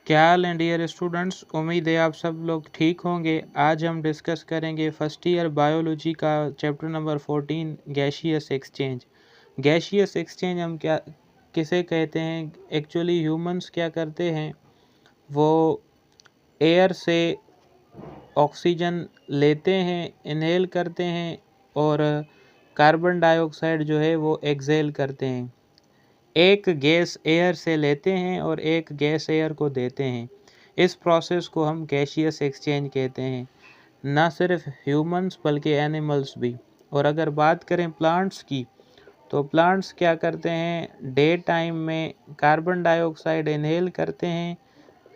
क्या हाल है dear students, उम्मीद है आप सब लोग ठीक होंगे। आज हम डिस्कस करेंगे फर्स्ट ईयर बायोलॉजी का chapter number 14 gaseous exchange. Gaseous exchange हम क्या किसे कहते हैं? एक्चुअली ह्यूमंस क्या करते हैं, वो एयर से ऑक्सीजन लेते हैं, इनहेल करते हैं और कार्बन डाइऑक्साइड जो है वो एक्सहेल करते हैं। एक गैस एयर से लेते हैं और एक गैस एयर को देते हैं। इस प्रोसेस को हम गैसियस एक्सचेंज कहते हैं। ना सिर्फ ह्यूमंस बल्कि एनिमल्स भी। और अगर बात करें प्लांट्स की, तो प्लांट्स क्या करते हैं, डे टाइम में कार्बन डाइऑक्साइड इनहेल करते हैं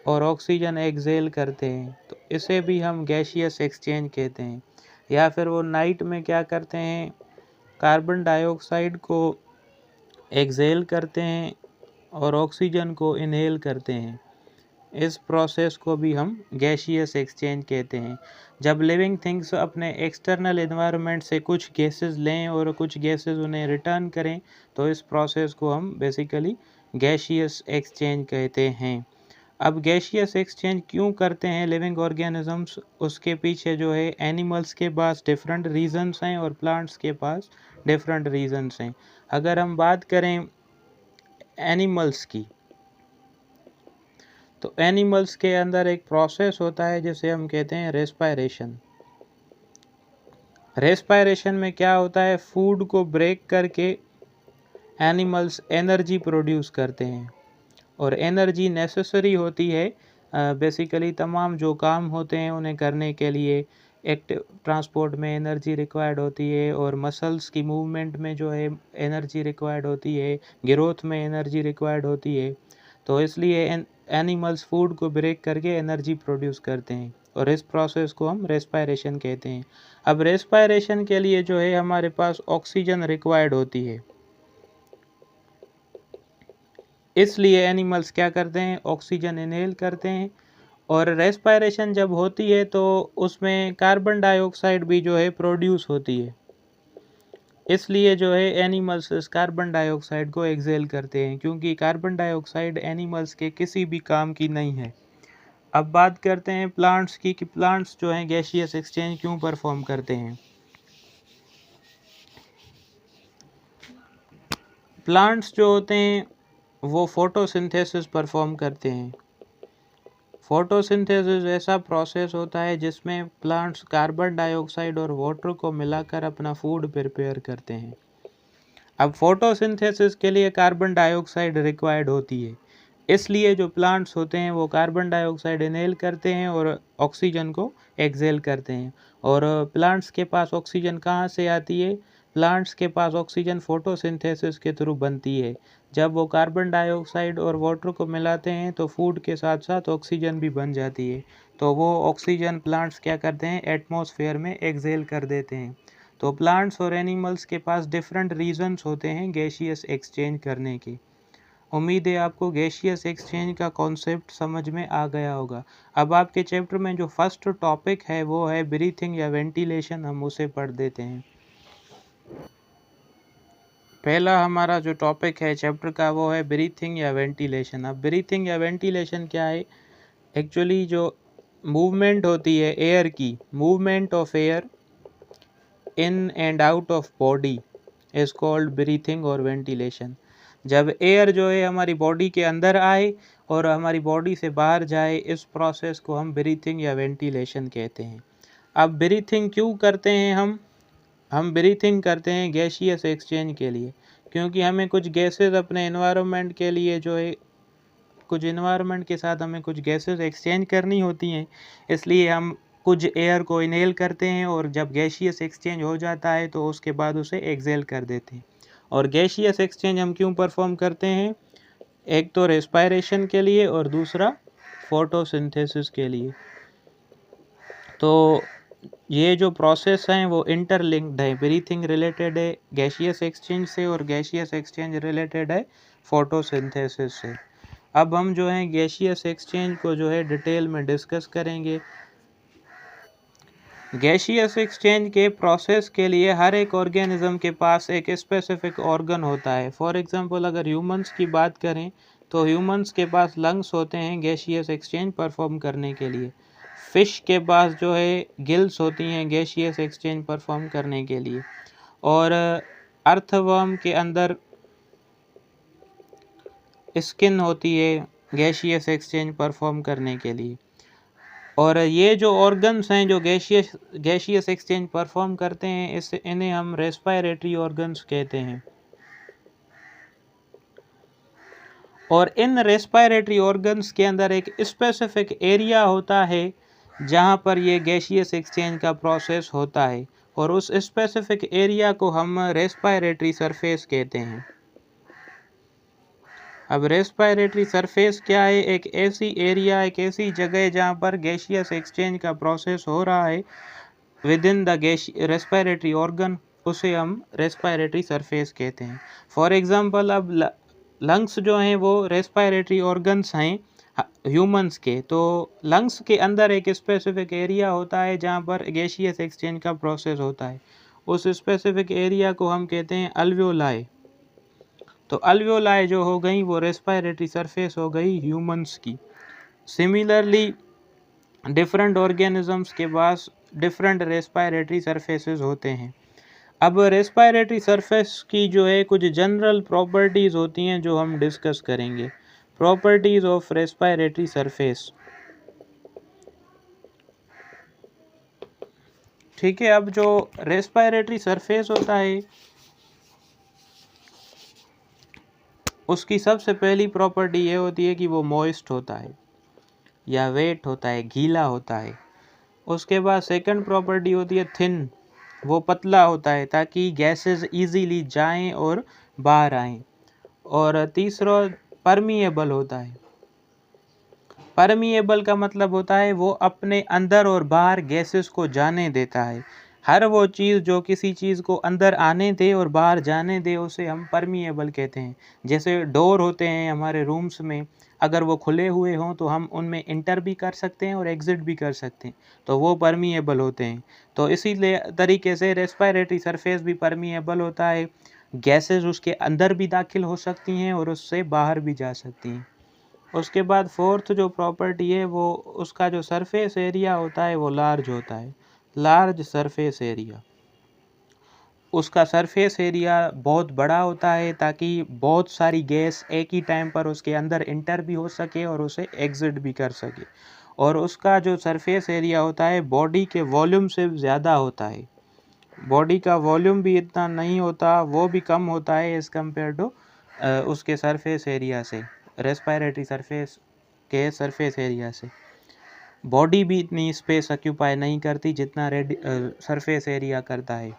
और ऑक्सीजन एक्सहेल करते हैं, तो इसे भी हम गैसियस एक्सचेंज कहते हैं। या फिर वो नाइट में क्या करते हैं, कार्बन डाइऑक्साइड को एक्सहेल करते हैं और ऑक्सीजन को इनहेल करते हैं। इस प्रोसेस को भी हम गैसियस एक्सचेंज कहते हैं। जब लिविंग थिंग्स अपने एक्सटर्नल एनवायरनमेंट से कुछ गैसेस लें और कुछ गैसेस उन्हें रिटर्न करें, तो इस प्रोसेस को हम बेसिकली गैसियस एक्सचेंज कहते हैं। अब गैसियस एक्सचेंज क्यों करते हैं लिविंग ऑर्गेनिजम्स, उसके पीछे जो है एनिमल्स के पास डिफरेंट रीजंस हैं और प्लांट्स के पास डिफरेंट रीजंस हैं। अगर हम बात करें एनिमल्स की, तो एनिमल्स के अंदर एक प्रोसेस होता है जिसे हम कहते हैं रेस्पायरेशन। रेस्पायरेशन में क्या होता है, फूड को ब्रेक करके एनिमल्स एनर्जी प्रोड्यूस करते हैं और एनर्जी नेसेसरी होती है बेसिकली तमाम जो काम होते हैं उन्हें करने के लिए। एक्टिव ट्रांसपोर्ट में एनर्जी रिक्वायर्ड होती है और मसल्स की मूवमेंट में जो है एनर्जी रिक्वायर्ड होती है, ग्रोथ में एनर्जी रिक्वायर्ड होती है। तो इसलिए एनिमल्स फूड को ब्रेक करके एनर्जी प्रोड्यूस करते हैं और इस प्रोसेस को हम रेस्पायरेशन कहते हैं। अब रेस्पायरेशन के लिए जो है हमारे पास ऑक्सीजन रिक्वायर्ड होती है, इसलिए एनिमल्स क्या करते हैं, ऑक्सीजन इनहेल करते हैं। और रेस्पायरेशन जब होती है तो उसमें कार्बन डाइऑक्साइड भी जो है प्रोड्यूस होती है, इसलिए जो है एनिमल्स इस कार्बन डाइऑक्साइड को एक्सहेल करते हैं, क्योंकि कार्बन डाइऑक्साइड एनिमल्स के किसी भी काम की नहीं है। अब बात करते हैं प्लांट्स की कि प्लांट्स जो हैं गैसियस एक्सचेंज क्यों परफॉर्म करते हैं। प्लांट्स जो होते हैं वो फोटोसिंथेसिस परफॉर्म करते हैं। फोटोसिंथेसिस ऐसा प्रोसेस होता है जिसमें प्लांट्स कार्बन डाइऑक्साइड और वाटर को मिलाकर अपना फूड प्रिपेयर करते हैं। अब फोटोसिंथेसिस के लिए कार्बन डाइऑक्साइड रिक्वायर्ड होती है, इसलिए जो प्लांट्स होते हैं वो कार्बन डाइऑक्साइड इनहेल करते हैं और ऑक्सीजन को एक्सहेल करते हैं। और प्लांट्स के पास ऑक्सीजन कहाँ से आती है, प्लांट्स के पास ऑक्सीजन फोटोसिंथेसिस के थ्रू बनती है। जब वो कार्बन डाइऑक्साइड और वाटर को मिलाते हैं तो फूड के साथ साथ ऑक्सीजन भी बन जाती है, तो वो ऑक्सीजन प्लांट्स क्या करते हैं, एटमॉस्फेयर में एक्सहेल कर देते हैं। तो प्लांट्स और एनिमल्स के पास डिफरेंट रीजंस होते हैं गैसियस एक्सचेंज करने के। उम्मीद है आपको गैसियस एक्सचेंज का कॉन्सेप्ट समझ में आ गया होगा। अब आपके चैप्टर में जो फर्स्ट टॉपिक है वो है ब्रीथिंग या वेंटिलेशन, हम उसे पढ़ देते हैं। पहला हमारा जो टॉपिक है चैप्टर का वो है ब्रीथिंग या वेंटिलेशन। अब ब्रीथिंग या वेंटिलेशन क्या है, एक्चुअली जो मूवमेंट होती है एयर की, movement of air in and out of body is called breathing और वेंटिलेशन। जब एयर जो है हमारी बॉडी के अंदर आए और हमारी बॉडी से बाहर जाए, इस प्रोसेस को हम ब्रीथिंग या वेंटिलेशन कहते हैं। अब ब्रीथिंग क्यों करते हैं हम ब्रीथिंग करते हैं गैसियस एक्सचेंज के लिए, क्योंकि हमें कुछ गैसेस अपने एनवायरनमेंट के लिए जो है, कुछ एनवायरनमेंट के साथ हमें कुछ गैसेस एक्सचेंज करनी होती हैं, इसलिए हम कुछ एयर को इनहेल करते हैं और जब गैसियस एक्सचेंज हो जाता है तो उसके बाद उसे एक्सहेल कर देते हैं। और गैसियस एक्सचेंज हम क्यों परफॉर्म करते हैं, एक तो रेस्पायरेशन के लिए और दूसरा फोटोसिंथेसिस के लिए। तो ये जो प्रोसेस हैं वो इंटरलिंक्ड है, ब्रीथिंग रिलेटेड है गैसियस एक्सचेंज से और गैसियस एक्सचेंज रिलेटेड है फोटोसिंथेसिस से। अब हम जो है गैसियस एक्सचेंज को जो है डिटेल में डिस्कस करेंगे। गैसियस एक्सचेंज के प्रोसेस के लिए हर एक ऑर्गेनिज्म के पास एक स्पेसिफिक ऑर्गन होता है। फॉर एग्जांपल अगर ह्यूमंस की बात करें तो ह्यूमंस के पास लंग्स होते हैं गैशियस एक्सचेंज परफॉर्म करने के लिए। फिश के पास जो है गिल्स होती हैं गैशियस एक्सचेंज परफॉर्म करने के लिए। और अर्थवर्म के अंदर स्किन होती है गैशियस एक्सचेंज परफॉर्म करने के लिए। और ये जो ऑर्गन्स हैं जो गैशियस एक्सचेंज परफॉर्म करते हैं इन्हें हम रेस्पिरेटरी ऑर्गन्स कहते हैं। और इन रेस्पिरेटरी ऑर्गन्स के अंदर एक स्पेसिफिक एरिया होता है जहाँ पर ये गैशियस एक्सचेंज का प्रोसेस होता है, और उस स्पेसिफिक एरिया को हम रेस्पिरेटरी सरफेस कहते हैं। अब रेस्पिरेटरी सरफेस क्या है? एक ऐसी एरिया, एक ऐसी जगह जहाँ पर गैशियस एक्सचेंज का प्रोसेस हो रहा है with in the respiratory organ, उसे हम रेस्पिरेटरी सरफेस कहते हैं। फॉर एग्जांपल, अब लंग्स जो हैं वो रेस्पिरेटरी ऑर्गन्स हैं ह्यूमंस के। तो लंग्स के अंदर एक स्पेसिफिक एरिया होता है जहाँ पर गैशियस एक्सचेंज का प्रोसेस होता है। उस स्पेसिफिक एरिया को हम कहते हैं अल्वियोलाई। तो अल्वियोलाई जो हो गई वो रेस्पिरेटरी सरफेस हो गई ह्यूमंस की। सिमिलरली डिफरेंट ऑर्गेनिजम्स के पास डिफरेंट रेस्पिरेटरी सरफेसेस होते हैं। अब रेस्पिरेटरी सरफेस की जो है कुछ जनरल प्रॉपर्टीज़ होती हैं जो हम डिस्कस करेंगे। Properties of respiratory surface. ठीक है, अब जो रेस्पिरेटरी सरफेस होता है उसकी सबसे पहली प्रॉपर्टी ये होती है कि वो मॉइस्ट होता है या वेट होता है, गीला होता है। उसके बाद सेकंड प्रॉपर्टी होती है थिन, वो पतला होता है ताकि गैसेस इजीली जाएं और बाहर आएं। और तीसरा परमिएबल होता है। परमिएबल का मतलब होता है वो अपने अंदर और बाहर गैसेस को जाने देता है। हर वो चीज़ जो किसी चीज़ को अंदर आने दे और बाहर जाने दे उसे हम परमिएबल कहते हैं। जैसे डोर होते हैं हमारे रूम्स में, अगर वो खुले हुए हों तो हम उनमें इंटर भी कर सकते हैं और एग्ज़िट भी कर सकते हैं, तो वो परमिएबल होते हैं। तो इसी तरीके से रेस्पिरेटरी सरफेस भी परमिएबल होता है। गैसेस उसके अंदर भी दाखिल हो सकती हैं और उससे बाहर भी जा सकती हैं। उसके बाद फोर्थ जो प्रॉपर्टी है वो उसका जो सरफेस एरिया होता है वो लार्ज होता है। लार्ज सरफेस एरिया, उसका सरफेस एरिया बहुत बड़ा होता है ताकि बहुत सारी गैस एक ही टाइम पर उसके अंदर इंटर भी हो सके और उसे एग्जिट भी कर सके। और उसका जो सरफेस एरिया होता है बॉडी के वॉल्यूम से ज़्यादा होता है। बॉडी का वॉल्यूम भी इतना नहीं होता, वो भी कम होता है एज़ कम्पेयर टू उसके सरफेस एरिया से, रेस्पिरेटरी सरफेस के सरफेस एरिया से। बॉडी भी इतनी स्पेस ऑक्यूपाई नहीं करती जितना सरफेस एरिया करता है।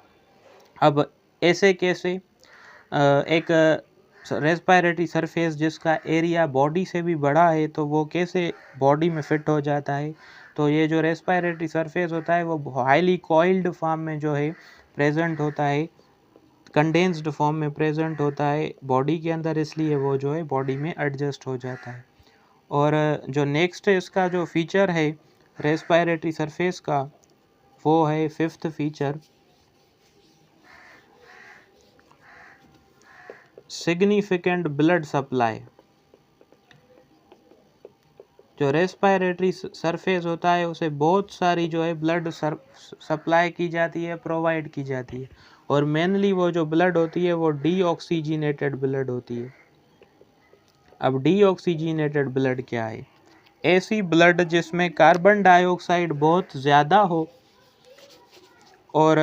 अब ऐसे कैसे एक रेस्पिरेटरी सरफेस जिसका एरिया बॉडी से भी बड़ा है तो वो कैसे बॉडी में फिट हो जाता है? तो ये जो रेस्पिरेटरी सरफेस होता है वो हाईली कॉइल्ड फॉर्म में जो है प्रेजेंट होता है, कंडेंस्ड फॉर्म में प्रेजेंट होता है बॉडी के अंदर, इसलिए वो जो है बॉडी में एडजस्ट हो जाता है। और जो नेक्स्ट इसका जो फीचर है रेस्पिरेटरी सरफेस का वो है fifth feature, significant blood supply. जो रेस्पिरेटरी सरफेस होता है उसे बहुत सारी जो है ब्लड सप्लाई की जाती है, प्रोवाइड की जाती है। और मेनली वो जो ब्लड होती है वो डीऑक्सीजनेटेड ब्लड होती है। अब डीऑक्सीजनेटेड ब्लड क्या है? ऐसी ब्लड जिसमें कार्बन डाइऑक्साइड बहुत ज़्यादा हो और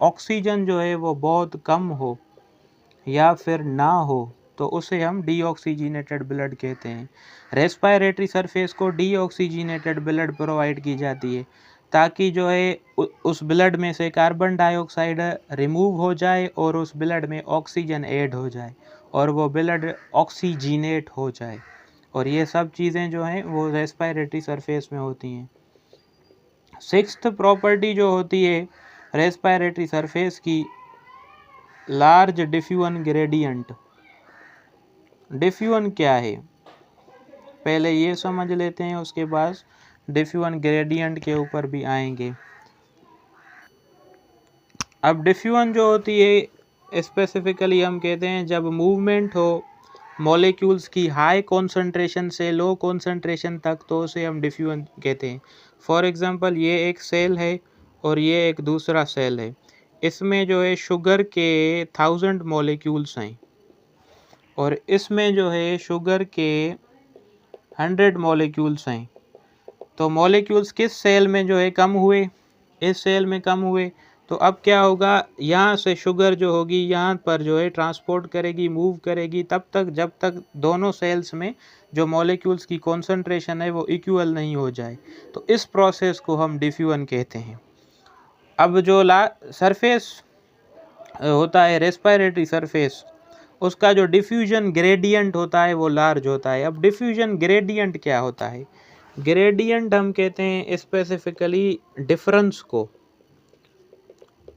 ऑक्सीजन जो है वो बहुत कम हो या फिर ना हो, तो उसे हम डीऑक्सीजनेटेड ब्लड कहते हैं। रेस्पिरेटरी सरफेस को डीऑक्सीजनेटेड ब्लड प्रोवाइड की जाती है ताकि जो है उस ब्लड में से कार्बन डाइऑक्साइड रिमूव हो जाए और उस ब्लड में ऑक्सीजन ऐड हो जाए और वो ब्लड ऑक्सीजनेट हो जाए। और ये सब चीज़ें जो हैं वो रेस्पिरेटरी सरफेस में होती हैं। सिक्स्थ प्रॉपर्टी जो होती है रेस्पिरेटरी सरफेस की, लार्ज डिफ्यूजन ग्रेडियंट। डिफ्यूजन क्या है पहले ये समझ लेते हैं, उसके बाद डिफ्यूजन ग्रेडियंट के ऊपर भी आएंगे। अब डिफ्यूजन जो होती है स्पेसिफिकली हम कहते हैं जब मूवमेंट हो मॉलिक्यूल्स की हाई कॉन्सेंट्रेशन से लो कॉन्सेंट्रेशन तक, तो उसे हम डिफ्यूजन कहते हैं। फॉर एग्जांपल ये एक सेल है और ये एक दूसरा सेल है, इसमें जो है शुगर के 1000 मॉलिक्यूल्स हैं और इसमें जो है शुगर के 100 मॉलिक्यूल्स हैं। तो मॉलिक्यूल्स किस सेल में जो है कम हुए, इस सेल में कम हुए। तो अब क्या होगा, यहाँ से शुगर जो होगी यहाँ पर जो है ट्रांसपोर्ट करेगी, मूव करेगी तब तक जब तक दोनों सेल्स में जो मॉलिक्यूल्स की कॉन्सेंट्रेशन है वो इक्वल नहीं हो जाए। तो इस प्रोसेस को हम डिफ्यूजन कहते हैं। अब जो सरफेस होता है रेस्पिरेटरी सरफेस, उसका जो डिफ्यूजन ग्रेडियंट होता है वो लार्ज होता है। अब डिफ्यूजन ग्रेडियंट क्या होता है? ग्रेडियंट हम कहते हैं स्पेसिफिकली डिफरेंस को,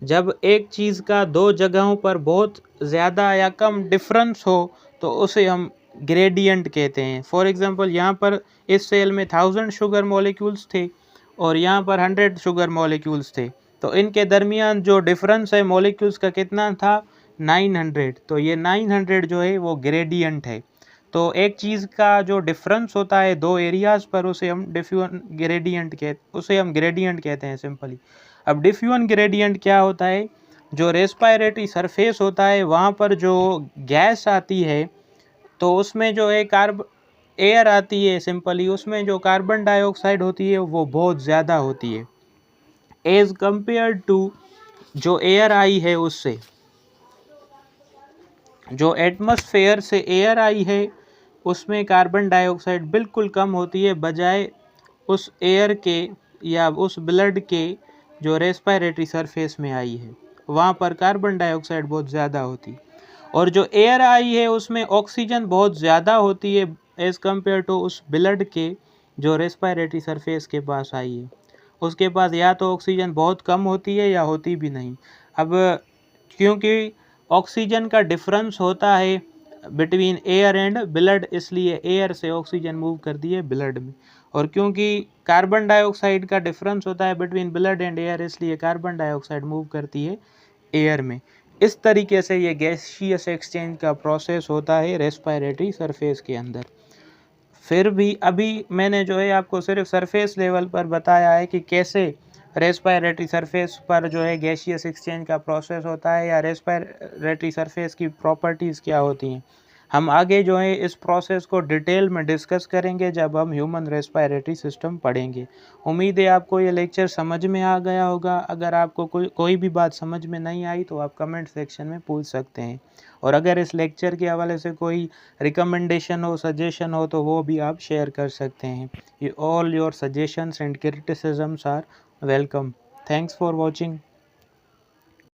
जब एक चीज़ का दो जगहों पर बहुत ज़्यादा या कम डिफरेंस हो तो उसे हम ग्रेडियंट कहते हैं। फॉर एग्जांपल यहाँ पर इस सेल में 1000 शुगर मॉलिक्यूल्स थे और यहाँ पर 100 शुगर मॉलिक्यूल्स थे, तो इनके दरमियान जो डिफरेंस है मॉलिक्यूल्स का कितना था, 900। तो ये 900 जो है वो ग्रेडियंट है। तो एक चीज़ का जो डिफरेंस होता है दो एरियाज़ पर उसे हम ग्रेडियंट कहते हैं सिंपली। अब डिफ्यूजन ग्रेडियंट क्या होता है, जो रेस्पिरेटरी सरफेस होता है वहाँ पर जो गैस आती है तो उसमें जो है एयर आती है सिंपली, उसमें जो कार्बन डाइऑक्साइड होती है वो बहुत ज़्यादा होती है एज़ कंपेयर टू जो एयर आई है उससे। जो एटमॉस्फेयर से एयर आई है उसमें कार्बन डाइऑक्साइड बिल्कुल कम होती है, बजाय उस एयर के या उस ब्लड के जो रेस्पिरेटरी सरफेस में आई है, वहाँ पर कार्बन डाइऑक्साइड बहुत ज़्यादा होती है। और जो एयर आई है उसमें ऑक्सीजन बहुत ज़्यादा होती है एज़ कम्पेयर टू उस ब्लड के जो रेस्पिरेटरी सरफेस के पास आई है, उसके पास या तो ऑक्सीजन बहुत कम होती है या होती भी नहीं। अब क्योंकि ऑक्सीजन का डिफरेंस होता है बिटवीन एयर एंड ब्लड, इसलिए एयर से ऑक्सीजन मूव करती है ब्लड में, और क्योंकि कार्बन डाइऑक्साइड का डिफरेंस होता है बिटवीन ब्लड एंड एयर, इसलिए कार्बन डाइऑक्साइड मूव करती है एयर में। इस तरीके से ये गैसियस एक्सचेंज का प्रोसेस होता है रेस्पिरेटरी सरफेस के अंदर। फिर भी अभी मैंने जो है आपको सिर्फ सरफेस लेवल पर बताया है कि कैसे रेस्पिरेटरी सरफेस पर जो है गैसियस एक्सचेंज का प्रोसेस होता है या रेस्पिरेटरी सरफेस की प्रॉपर्टीज़ क्या होती हैं। हम आगे जो है इस प्रोसेस को डिटेल में डिस्कस करेंगे जब हम ह्यूमन रेस्पिरेटरी सिस्टम पढ़ेंगे। उम्मीद है आपको ये लेक्चर समझ में आ गया होगा। अगर आपको कोई भी बात समझ में नहीं आई तो आप कमेंट सेक्शन में पूछ सकते हैं, और अगर इस लेक्चर के हवाले से कोई रिकमेंडेशन हो, सजेशन हो, तो वो भी आप शेयर कर सकते हैं। All your suggestions and criticisms are welcome. Thanks for watching.